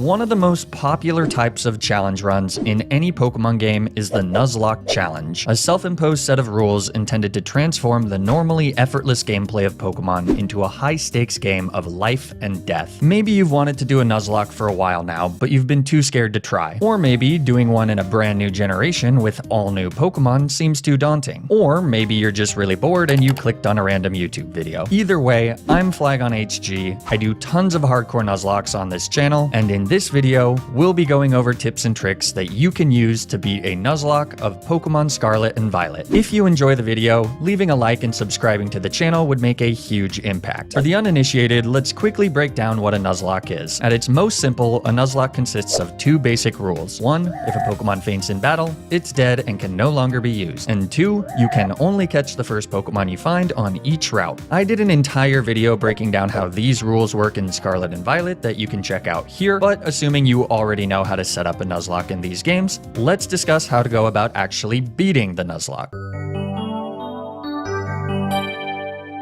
One of the most popular types of challenge runs in any Pokemon game is the Nuzlocke challenge, a self-imposed set of rules intended to transform the normally effortless gameplay of Pokemon into a high-stakes game of life and death. Maybe you've wanted to do a Nuzlocke for a while now, but you've been too scared to try. Or maybe doing one in a brand new generation with all new Pokemon seems too daunting. Or maybe you're just really bored and you clicked on a random YouTube video. Either way, I'm FlygonHG. I do tons of hardcore Nuzlockes on this channel, and in this video, we'll be going over tips and tricks that you can use to beat a Nuzlocke of Pokémon Scarlet and Violet. If you enjoy the video, leaving a like and subscribing to the channel would make a huge impact. For the uninitiated, let's quickly break down what a Nuzlocke is. At its most simple, a Nuzlocke consists of two basic rules. 1, if a Pokemon faints in battle, it's dead and can no longer be used. And 2, you can only catch the first Pokemon you find on each route. I did an entire video breaking down how these rules work in Scarlet and Violet that you can check out here, but assuming you already know how to set up a Nuzlocke in these games, let's discuss how to go about actually beating the Nuzlocke.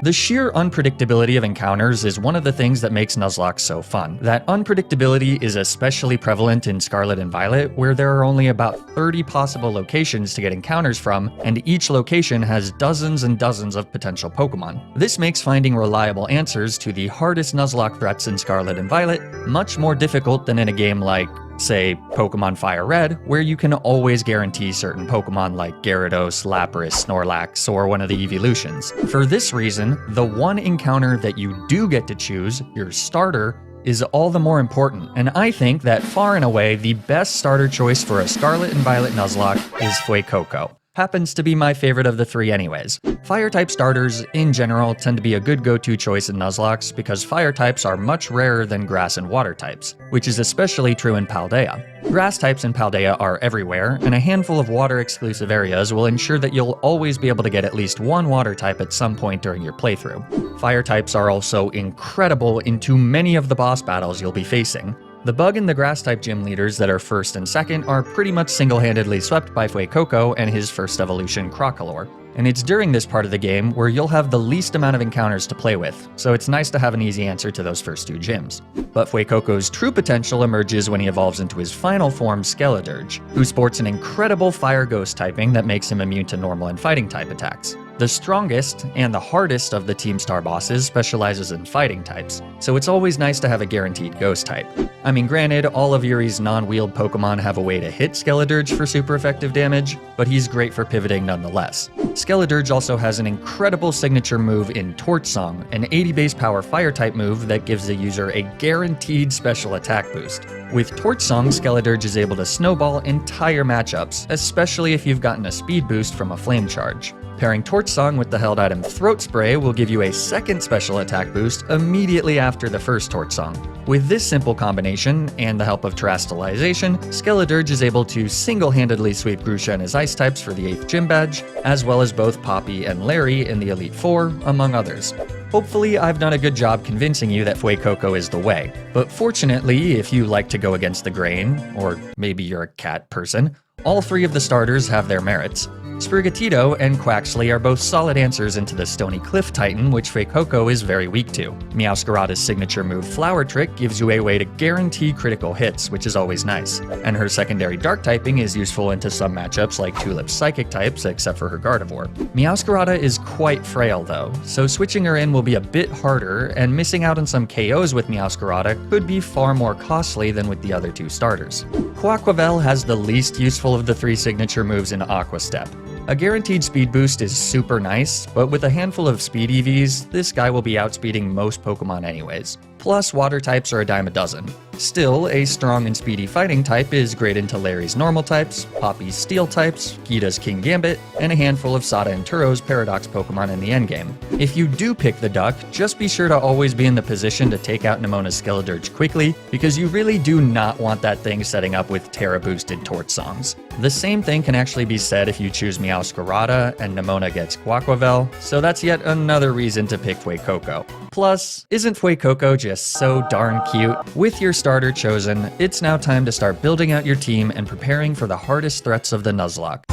The sheer unpredictability of encounters is one of the things that makes Nuzlocke so fun. That unpredictability is especially prevalent in Scarlet and Violet, where there are only about 30 possible locations to get encounters from, and each location has dozens and dozens of potential Pokemon. This makes finding reliable answers to the hardest Nuzlocke threats in Scarlet and Violet much more difficult than in a game like, say, Pokemon Fire Red, where you can always guarantee certain Pokemon like Gyarados, Lapras, Snorlax, or one of the evolutions. For this reason, the one encounter that you do get to choose, your starter, is all the more important, and I think that far and away the best starter choice for a Scarlet and Violet Nuzlocke is Fuecoco. Happens to be my favorite of the three anyways. Fire-type starters, in general, tend to be a good go-to choice in Nuzlockes because fire types are much rarer than grass and water types, which is especially true in Paldea. Grass types in Paldea are everywhere, and a handful of water-exclusive areas will ensure that you'll always be able to get at least one water type at some point during your playthrough. Fire types are also incredible into many of the boss battles you'll be facing. The bug and the grass-type gym leaders that are first and second are pretty much single-handedly swept by Fuecoco and his first evolution, Crocalor. And it's during this part of the game where you'll have the least amount of encounters to play with, so it's nice to have an easy answer to those first two gyms. But Fuecoco's true potential emerges when he evolves into his final form, Skeledirge, who sports an incredible Fire Ghost typing that makes him immune to normal and fighting type attacks. The strongest and the hardest of the Team Star bosses specializes in fighting types, so it's always nice to have a guaranteed ghost type. I mean, granted, all of Yuri's non-wheeled Pokemon have a way to hit Skeledirge for super effective damage, but he's great for pivoting nonetheless. Skeledirge also has an incredible signature move in Torch Song, an 80 base power fire type move that gives the user a guaranteed special attack boost. With Torch Song, Skeledirge is able to snowball entire matchups, especially if you've gotten a speed boost from a flame charge. Pairing Torch Song with the held item Throat Spray will give you a second special attack boost immediately after the first Torch Song. With this simple combination, and the help of Terastallization, Skeledirge is able to single-handedly sweep Grusha and his ice types for the 8th gym badge, as well as both Poppy and Larry in the Elite Four, among others. Hopefully, I've done a good job convincing you that Fuecoco is the way. But fortunately, if you like to go against the grain, or maybe you're a cat person, all three of the starters have their merits. Sprigatito and Quaxley are both solid answers into the Stony Cliff Titan, which Fuecoco is very weak to. Meowscarada's signature move Flower Trick gives you a way to guarantee critical hits, which is always nice. And her secondary Dark typing is useful into some matchups like Tulip's Psychic types, except for her Gardevoir. Meowscarada is quite frail though, so switching her in will be a bit harder, and missing out on some KOs with Meowscarada could be far more costly than with the other two starters. Quaquavel has the least useful of the three signature moves in Aqua Step. A guaranteed speed boost is super nice, but with a handful of speed EVs, this guy will be outspeeding most Pokemon anyways. Plus, water types are a dime a dozen. Still, a strong and speedy fighting type is great into Larry's normal types, Poppy's steel types, Gita's King Gambit, and a handful of Sada and Turo's Paradox Pokemon in the endgame. If you do pick the duck, just be sure to always be in the position to take out Nemona's Skeledirge quickly, because you really do not want that thing setting up with Terra-boosted Torch Songs. The same thing can actually be said if you choose Meowscarada and Nemona gets Quaquavel, so that's yet another reason to pick Fuecoco. Plus, isn't Fuecoco just so darn cute? With your starter chosen, it's now time to start building out your team and preparing for the hardest threats of the Nuzlocke.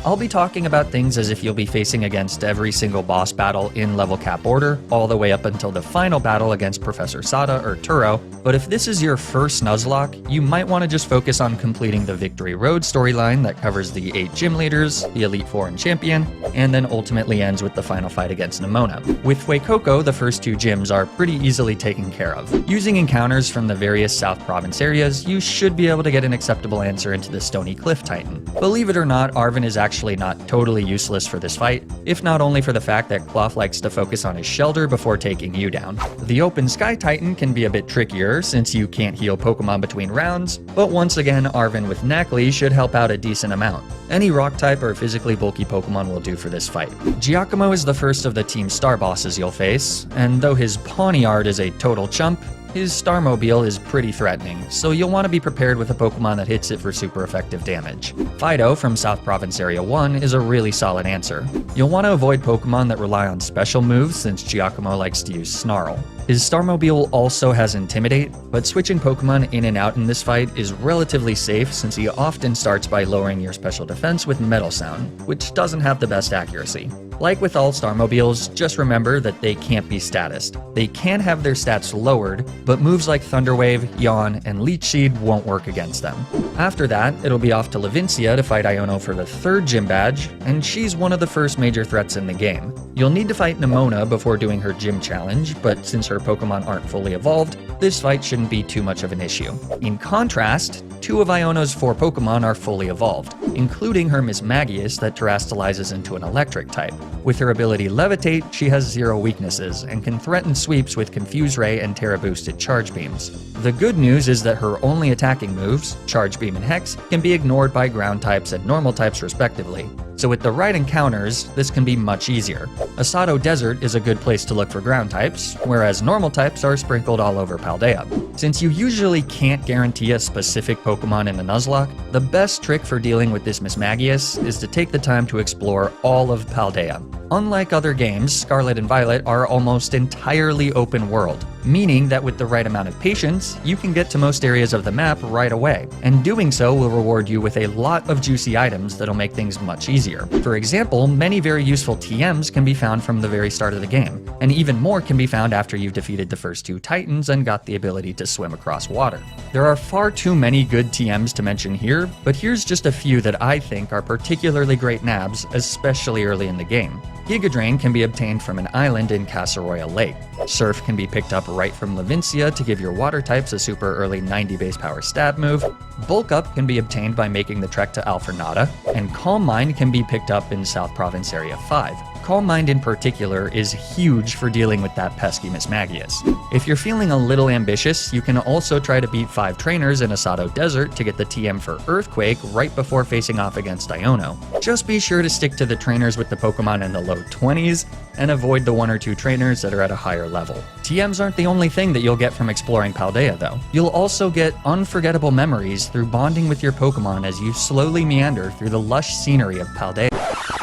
I'll be talking about things as if you'll be facing against every single boss battle in level cap order, all the way up until the final battle against Professor Sada or Turo, but if this is your first Nuzlocke, you might want to just focus on completing the Victory Road storyline that covers the 8 gym leaders, the Elite Four and Champion, and then ultimately ends with the final fight against Nemona. With Fuecoco, the first 2 gyms are pretty easily taken care of. Using encounters from the various South Province areas, you should be able to get an acceptable answer into the Stony Cliff Titan. Believe it or not, Arven is actually not totally useless for this fight, if not only for the fact that Cloth likes to focus on his shelter before taking you down. The Open Sky Titan can be a bit trickier since you can't heal Pokemon between rounds, but once again, Arven with Knackley should help out a decent amount. Any rock type or physically bulky Pokemon will do for this fight. Giacomo is the first of the Team Star bosses you'll face, and though his Pawniard is a total chump, his Starmobile is pretty threatening, so you'll want to be prepared with a Pokemon that hits it for super effective damage. Fido from South Province Area 1 is a really solid answer. You'll want to avoid Pokemon that rely on special moves since Giacomo likes to use Snarl. His Starmobile also has Intimidate, but switching Pokemon in and out in this fight is relatively safe since he often starts by lowering your special defense with Metal Sound, which doesn't have the best accuracy. Like with all Starmobiles, just remember that they can't be statused. They can have their stats lowered, but moves like Thunder Wave, Yawn, and Leech Seed won't work against them. After that, it'll be off to Levincia to fight Iono for the 3rd gym badge, and she's one of the first major threats in the game. You'll need to fight Nemona before doing her gym challenge, but since her Pokemon aren't fully evolved, this fight shouldn't be too much of an issue. In contrast, 2 of Iono's 4 Pokemon are fully evolved, including her Mismagius that terastallizes into an electric type. With her ability Levitate, she has 0 weaknesses, and can threaten sweeps with Confuse Ray and Terra-boosted Charge Beams. The good news is that her only attacking moves, Charge Beam and Hex, can be ignored by ground types and normal types respectively, so with the right encounters, this can be much easier. Asado Desert is a good place to look for ground types, whereas normal types are sprinkled all over Paldea. Since you usually can't guarantee a specific Pokemon in a Nuzlocke, the best trick for dealing with this Mismagius is to take the time to explore all of Paldea. Unlike other games, Scarlet and Violet are almost entirely open world, meaning that with the right amount of patience, you can get to most areas of the map right away, and doing so will reward you with a lot of juicy items that'll make things much easier. For example, many very useful TMs can be found from the very start of the game, and even more can be found after you've defeated the first 2 Titans and got the ability to swim across water. There are far too many good TMs to mention here, but here's just a few that I think are particularly great nabs, especially early in the game. Giga Drain can be obtained from an island in Casseroya Lake. Surf can be picked up right from Levincia to give your water types a super early 90 base power stab move. Bulk Up can be obtained by making the trek to Alfornada, and Calm Mind can be picked up in South Province Area 5. Calm Mind in particular is huge for dealing with that pesky Mismagius. If you're feeling a little ambitious, you can also try to beat 5 trainers in Asado Desert to get the TM for Earthquake right before facing off against Iono. Just be sure to stick to the trainers with the Pokemon in the low 20s, and avoid the 1 or 2 trainers that are at a higher level. TMs aren't the only thing that you'll get from exploring Paldea though. You'll also get unforgettable memories through bonding with your Pokemon as you slowly meander through the lush scenery of Paldea.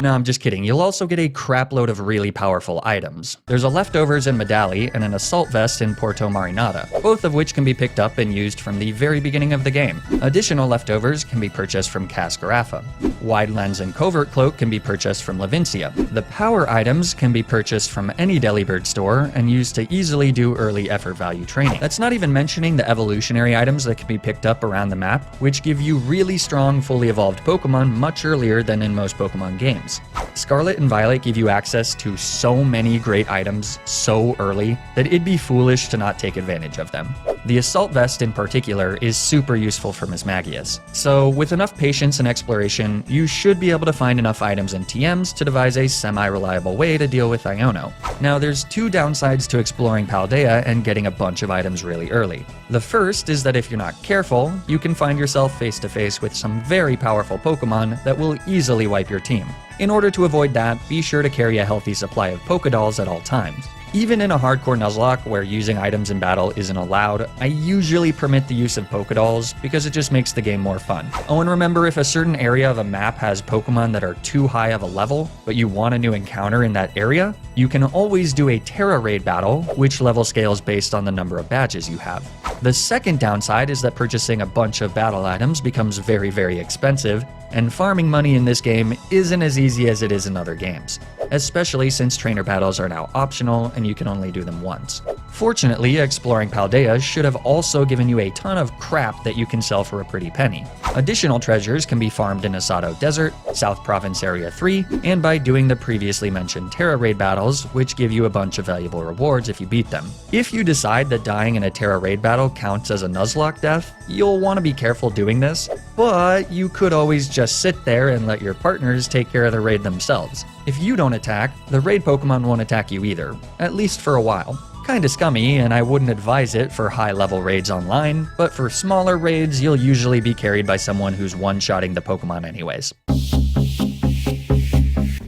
No, I'm just kidding. You'll also get a crapload of really powerful items. There's a Leftovers in Medali and an Assault Vest in Porto Marinada, both of which can be picked up and used from the very beginning of the game. Additional Leftovers can be purchased from Cascarafa. Wide Lens and Covert Cloak can be purchased from Levincia. The power items can be purchased from any Delibird store and used to easily do early effort value training. That's not even mentioning the evolutionary items that can be picked up around the map, which give you really strong, fully evolved Pokemon much earlier than in most Pokemon games. Scarlet and Violet give you access to so many great items so early that it'd be foolish to not take advantage of them. The Assault Vest in particular is super useful for Mismagius, so with enough patience and exploration, you should be able to find enough items and TMs to devise a semi-reliable way to deal with Iono. Now there's 2 downsides to exploring Paldea and getting a bunch of items really early. The first is that if you're not careful, you can find yourself face to face with some very powerful Pokemon that will easily wipe your team. In order to avoid that, be sure to carry a healthy supply of Pokédolls at all times. Even in a hardcore Nuzlocke where using items in battle isn't allowed, I usually permit the use of Pokédolls because it just makes the game more fun. Oh, and remember, if a certain area of a map has Pokemon that are too high of a level, but you want a new encounter in that area, you can always do a Terra Raid battle, which level scales based on the number of badges you have. The second downside is that purchasing a bunch of battle items becomes very, very expensive, and farming money in this game isn't as easy as it is in other games, especially since trainer battles are now optional and you can only do them once. Fortunately, exploring Paldea should have also given you a ton of crap that you can sell for a pretty penny. Additional treasures can be farmed in Asado Desert, South Province Area 3, and by doing the previously mentioned Terra Raid battles, which give you a bunch of valuable rewards if you beat them. If you decide that dying in a Terra Raid battle counts as a Nuzlocke death, you'll want to be careful doing this, but you could always just sit there and let your partners take care of the raid themselves. If you don't attack, the raid Pokemon won't attack you either, at least for a while. Kinda scummy, and I wouldn't advise it for high-level raids online, but for smaller raids, you'll usually be carried by someone who's one-shotting the Pokemon anyways.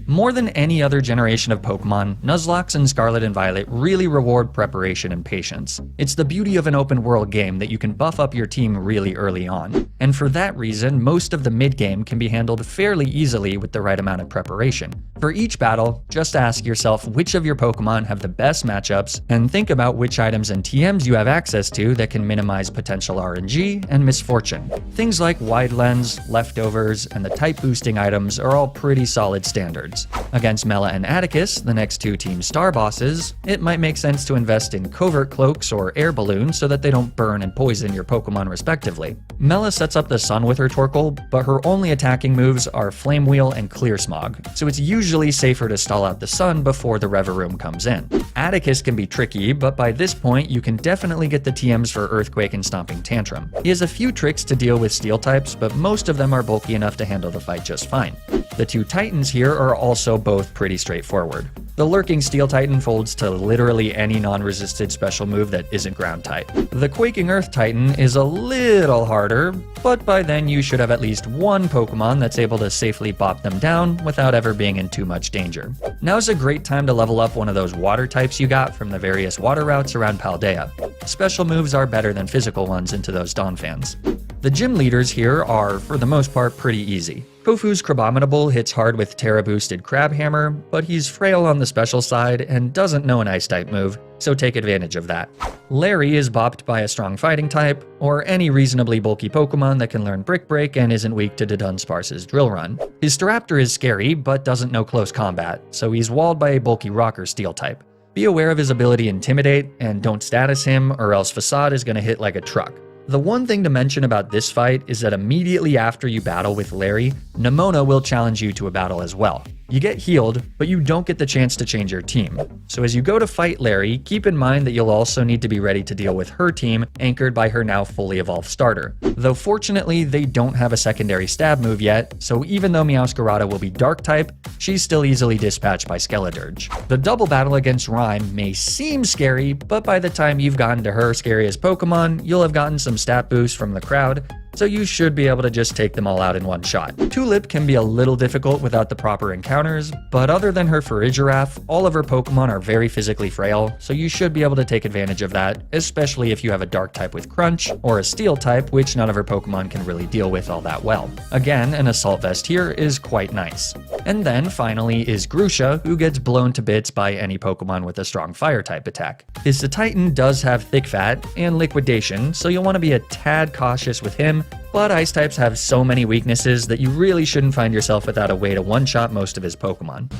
More than any other generation of Pokemon, Nuzlocke and Scarlet and Violet really reward preparation and patience. It's the beauty of an open-world game that you can buff up your team really early on, and for that reason, most of the mid-game can be handled fairly easily with the right amount of preparation. For each battle, just ask yourself which of your Pokemon have the best matchups, and think about which items and TMs you have access to that can minimize potential RNG and misfortune. Things like Wide Lens, Leftovers, and the type boosting items are all pretty solid standards. Against Mela and Atticus, the next two Team Star bosses, it might make sense to invest in Covert Cloaks or Air Balloons so that they don't burn and poison your Pokemon respectively. Mela sets up the sun with her Torkoal, but her only attacking moves are Flame Wheel and Clear Smog, so it's usually safer to stall out the sun before the Reverum comes in. Atticus can be tricky, but by this point you can definitely get the TMs for Earthquake and Stomping Tantrum. He has a few tricks to deal with Steel types, but most of them are bulky enough to handle the fight just fine. The two Titans here are also both pretty straightforward. The Lurking Steel Titan folds to literally any non-resisted special move that isn't ground type. The Quaking Earth Titan is a little harder, but by then you should have at least one Pokemon that's able to safely bop them down without ever being in too much danger. Now's a great time to level up one of those water types you got from the various water routes around Paldea. Special moves are better than physical ones into those Donphans. The gym leaders here are, for the most part, pretty easy. Kofu's Crabominable hits hard with Terra-boosted Crab Hammer, but he's frail on the special side and doesn't know an Ice-type move, so take advantage of that. Larry is bopped by a strong fighting type, or any reasonably bulky Pokemon that can learn Brick Break and isn't weak to Dunsparce's Drill Run. His Staraptor is scary, but doesn't know close combat, so he's walled by a bulky Rock or Steel type. Be aware of his ability Intimidate, and don't status him, or else Facade is going to hit like a truck. The one thing to mention about this fight is that immediately after you battle with Larry, Nemona will challenge you to a battle as well. You get healed, but you don't get the chance to change your team. So as you go to fight Larry, keep in mind that you'll also need to be ready to deal with her team, anchored by her now fully evolved starter. Though fortunately, they don't have a secondary stab move yet, so even though Meowscarada will be dark type, she's still easily dispatched by Skeledirge. The double battle against Rhyme may seem scary, but by the time you've gotten to her scariest Pokemon, you'll have gotten some stat boosts from the crowd, so you should be able to just take them all out in one shot. Tulip can be a little difficult without the proper encounters, but other than her Farigiraf, all of her Pokemon are very physically frail, so you should be able to take advantage of that, especially if you have a Dark type with Crunch, or a Steel type, which none of her Pokemon can really deal with all that well. Again, an Assault Vest here is quite nice. And then finally is Grusha, who gets blown to bits by any Pokemon with a strong Fire type attack. His Titan does have Thick Fat and Liquidation, so you'll want to be a tad cautious with him, but Ice types have so many weaknesses that you really shouldn't find yourself without a way to one-shot most of his Pokemon.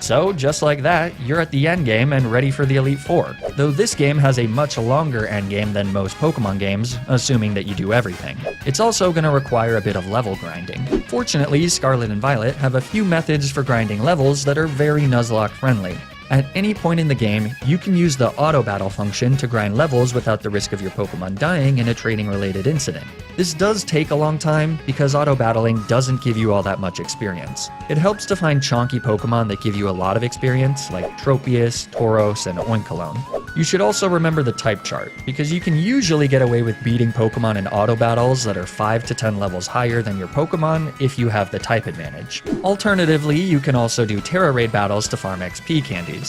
So, just like that, you're at the endgame and ready for the Elite Four. Though this game has a much longer endgame than most Pokemon games, assuming that you do everything. It's also going to require a bit of level grinding. Fortunately, Scarlet and Violet have a few methods for grinding levels that are very Nuzlocke friendly. At any point in the game, you can use the auto battle function to grind levels without the risk of your Pokemon dying in a trading related incident. This does take a long time because auto battling doesn't give you all that much experience. It helps to find chonky Pokemon that give you a lot of experience, like Tropius, Tauros, and Oinkologne. You should also remember the type chart, because you can usually get away with beating Pokemon in auto battles that are 5 to 10 levels higher than your Pokemon if you have the type advantage. Alternatively, you can also do Terra Raid battles to farm XP candies.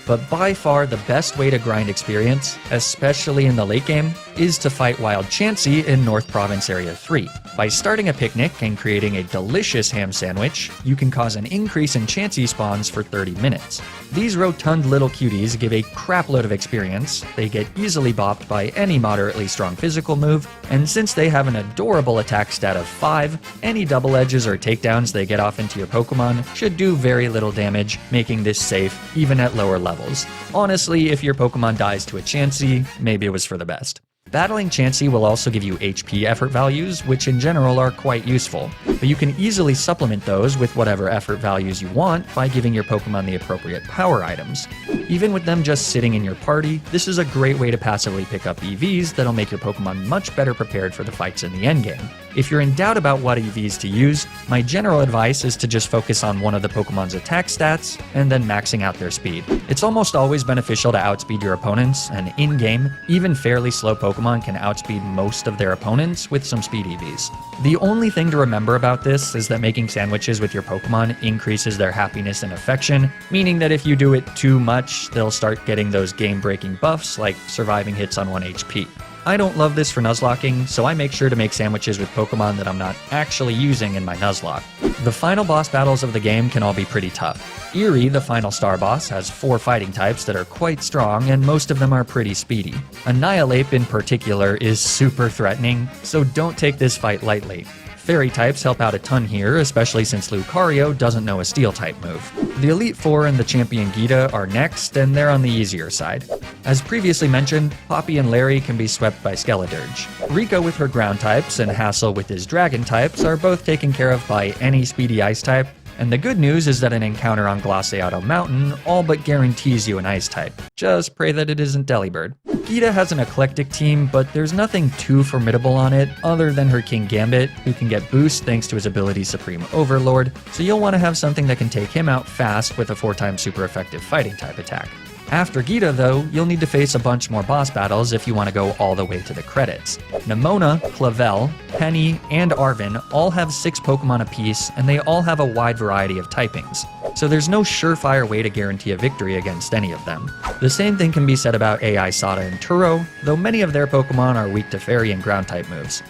But by far the best way to grind experience, especially in the late game, is to fight Wild Chansey in North Province Area 3. By starting a picnic and creating a delicious ham sandwich, you can cause an increase in Chansey spawns for 30 minutes. These rotund little cuties give a crapload of experience, they get easily bopped by any moderately strong physical move, and since they have an adorable attack stat of 5, any double edges or takedowns they get off into your Pokemon should do very little damage, making this safe even at lower levels. Honestly, if your Pokemon dies to a Chansey, maybe it was for the best. Battling Chansey will also give you HP effort values, which in general are quite useful, but you can easily supplement those with whatever effort values you want by giving your Pokemon the appropriate power items. Even with them just sitting in your party, this is a great way to passively pick up EVs that'll make your Pokemon much better prepared for the fights in the endgame. If you're in doubt about what EVs to use, my general advice is to just focus on one of the Pokemon's attack stats and then maxing out their speed. It's almost always beneficial to outspeed your opponents, and in-game, even fairly slow Pokemon can outspeed most of their opponents with some speed EVs. The only thing to remember about this is that making sandwiches with your Pokemon increases their happiness and affection, meaning that if you do it too much, they'll start getting those game-breaking buffs like surviving hits on 1 HP. I don't love this for Nuzlocking, so I make sure to make sandwiches with Pokemon that I'm not actually using in my Nuzlocke. The final boss battles of the game can all be pretty tough. Eerie, the final star boss, has 4 fighting types that are quite strong, and most of them are pretty speedy. Annihilape in particular is super threatening, so don't take this fight lightly. Fairy types help out a ton here, especially since Lucario doesn't know a steel type move. The Elite Four and the Champion Gita are next, and they're on the easier side. As previously mentioned, Poppy and Larry can be swept by Skeledirge. Rika with her ground types and Hassel with his dragon types are both taken care of by any speedy ice type, and the good news is that an encounter on Glaceado Mountain all but guarantees you an ice type. Just pray that it isn't Delibird. Gita has an eclectic team, but there's nothing too formidable on it other than her King Gambit, who can get boost thanks to his ability Supreme Overlord, so you'll want to have something that can take him out fast with a 4-time super effective fighting type attack. After Gita, though, you'll need to face a bunch more boss battles if you want to go all the way to the credits. Nemona, Clavel, Penny, and Arven all have 6 Pokemon apiece, and they all have a wide variety of typings, so there's no surefire way to guarantee a victory against any of them. The same thing can be said about AI Sada and Turo, though many of their Pokemon are weak to Fairy and Ground type moves.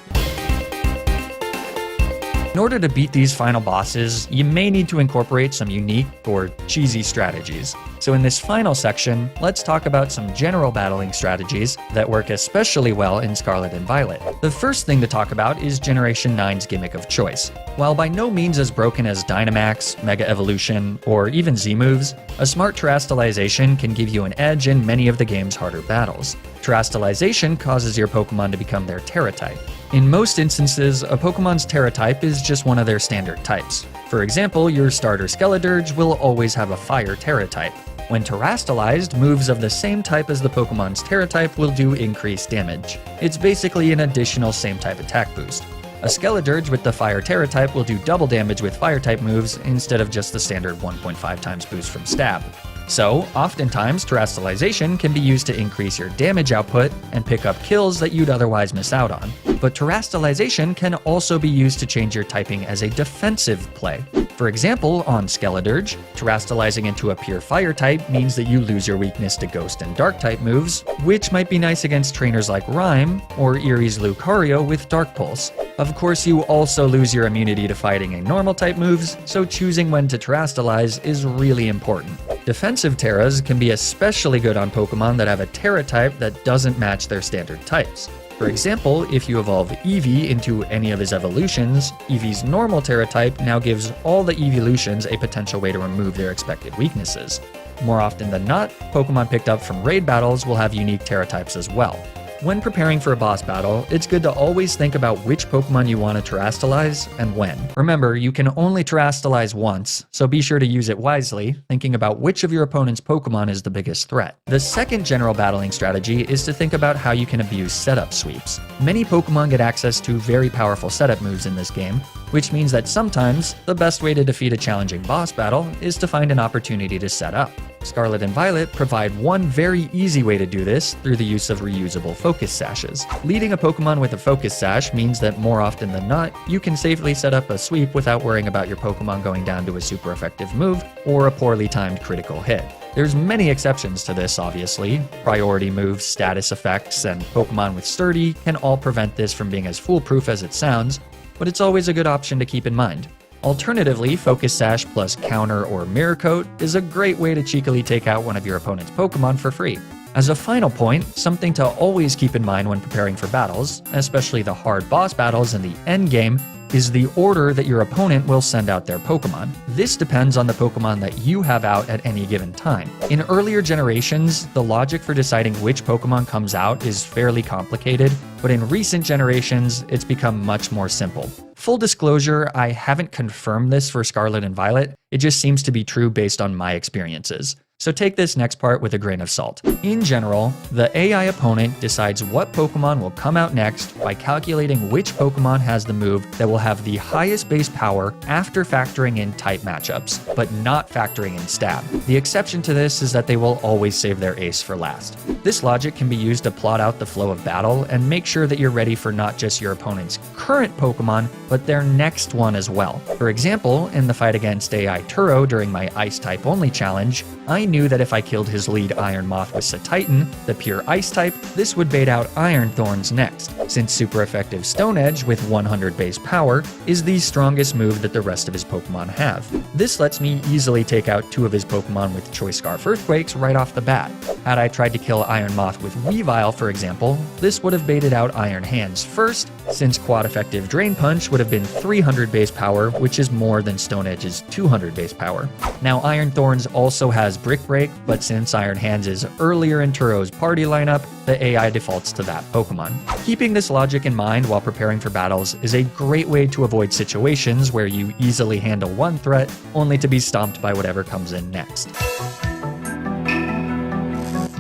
In order to beat these final bosses, you may need to incorporate some unique or cheesy strategies. So in this final section, let's talk about some general battling strategies that work especially well in Scarlet and Violet. The first thing to talk about is Generation 9's gimmick of choice. While by no means as broken as Dynamax, Mega Evolution, or even Z-moves, a smart Terastallization can give you an edge in many of the game's harder battles. Terastallization causes your Pokemon to become their Terra type. In most instances, a Pokemon's Terra type is just one of their standard types. For example, your starter Skeledirge will always have a Fire Terra type. When Terastallized, moves of the same type as the Pokemon's Terra type will do increased damage. It's basically an additional same type attack boost. A Skeledirge with the Fire Terra type will do double damage with Fire type moves instead of just the standard 1.5 times boost from Stab. So, oftentimes, Terastallization can be used to increase your damage output and pick up kills that you'd otherwise miss out on. But Terastallization can also be used to change your typing as a defensive play. For example, on Skeledirge, Terastallizing into a pure Fire type means that you lose your weakness to Ghost and Dark type moves, which might be nice against trainers like Rhyme or Erie's Lucario with Dark Pulse. Of course, you also lose your immunity to fighting and normal type moves, so choosing when to Terastallize is really important. Defensive Terras can be especially good on Pokemon that have a Terra type that doesn't match their standard types. For example, if you evolve Eevee into any of his evolutions, Eevee's normal Terra type now gives all the evolutions a potential way to remove their expected weaknesses. More often than not, Pokemon picked up from raid battles will have unique Terra types as well. When preparing for a boss battle, it's good to always think about which Pokemon you want to Terastallize and when. Remember, you can only Terastallize once, so be sure to use it wisely, thinking about which of your opponent's Pokemon is the biggest threat. The second general battling strategy is to think about how you can abuse setup sweeps. Many Pokemon get access to very powerful setup moves in this game, which means that sometimes the best way to defeat a challenging boss battle is to find an opportunity to set up. Scarlet and Violet provide one very easy way to do this through the use of reusable focus sashes. Leading a Pokemon with a focus sash means that more often than not, you can safely set up a sweep without worrying about your Pokemon going down to a super effective move or a poorly timed critical hit. There's many exceptions to this, obviously. Priority moves, status effects, and Pokemon with Sturdy can all prevent this from being as foolproof as it sounds, but it's always a good option to keep in mind. Alternatively, Focus Sash plus Counter or Mirror Coat is a great way to cheekily take out one of your opponent's Pokemon for free. As a final point, something to always keep in mind when preparing for battles, especially the hard boss battles in the endgame, is the order that your opponent will send out their Pokemon. This depends on the Pokemon that you have out at any given time. In earlier generations, the logic for deciding which Pokemon comes out is fairly complicated, but in recent generations, it's become much more simple. Full disclosure, I haven't confirmed this for Scarlet and Violet, it just seems to be true based on my experiences. So take this next part with a grain of salt. In general, the AI opponent decides what Pokemon will come out next by calculating which Pokemon has the move that will have the highest base power after factoring in type matchups, but not factoring in stab. The exception to this is that they will always save their ace for last. This logic can be used to plot out the flow of battle and make sure that you're ready for not just your opponent's current Pokemon, but their next one as well. For example, in the fight against AI Turo during my Ice type only challenge, I knew that if I killed his lead Iron Moth with Satitan, the pure Ice type, this would bait out Iron Thorns next, since super effective Stone Edge with 100 base power is the strongest move that the rest of his Pokemon have. This lets me easily take out two of his Pokemon with Choice Scarf Earthquakes right off the bat. Had I tried to kill Iron Moth with Weavile, for example, this would have baited out Iron Hands first, since quad effective Drain Punch would have been 300 base power, which is more than Stone Edge's 200 base power. Now Iron Thorns also has Brick Break, but since Iron Hands is earlier in Turo's party lineup, the AI defaults to that Pokemon. Keeping this logic in mind while preparing for battles is a great way to avoid situations where you easily handle one threat only to be stomped by whatever comes in next.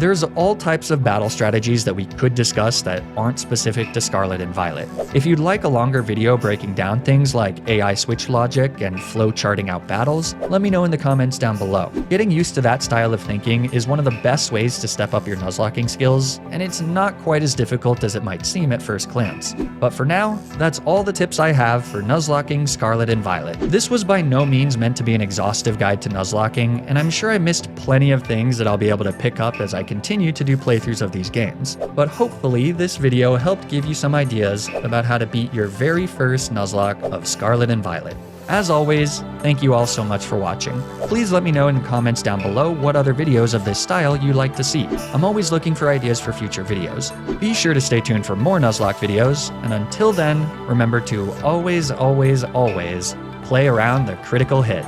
There's all types of battle strategies that we could discuss that aren't specific to Scarlet and Violet. If you'd like a longer video breaking down things like AI switch logic and flow charting out battles, let me know in the comments down below. Getting used to that style of thinking is one of the best ways to step up your Nuzlocking skills, and it's not quite as difficult as it might seem at first glance. But for now, that's all the tips I have for Nuzlocking Scarlet and Violet. This was by no means meant to be an exhaustive guide to Nuzlocking, and I'm sure I missed plenty of things that I'll be able to pick up as I continue to do playthroughs of these games. But hopefully this video helped give you some ideas about how to beat your very first Nuzlocke of Scarlet and Violet. As always, thank you all so much for watching. Please let me know in the comments down below what other videos of this style you'd like to see. I'm always looking for ideas for future videos. Be sure to stay tuned for more Nuzlocke videos, and until then, remember to always, always, always play around the critical hit.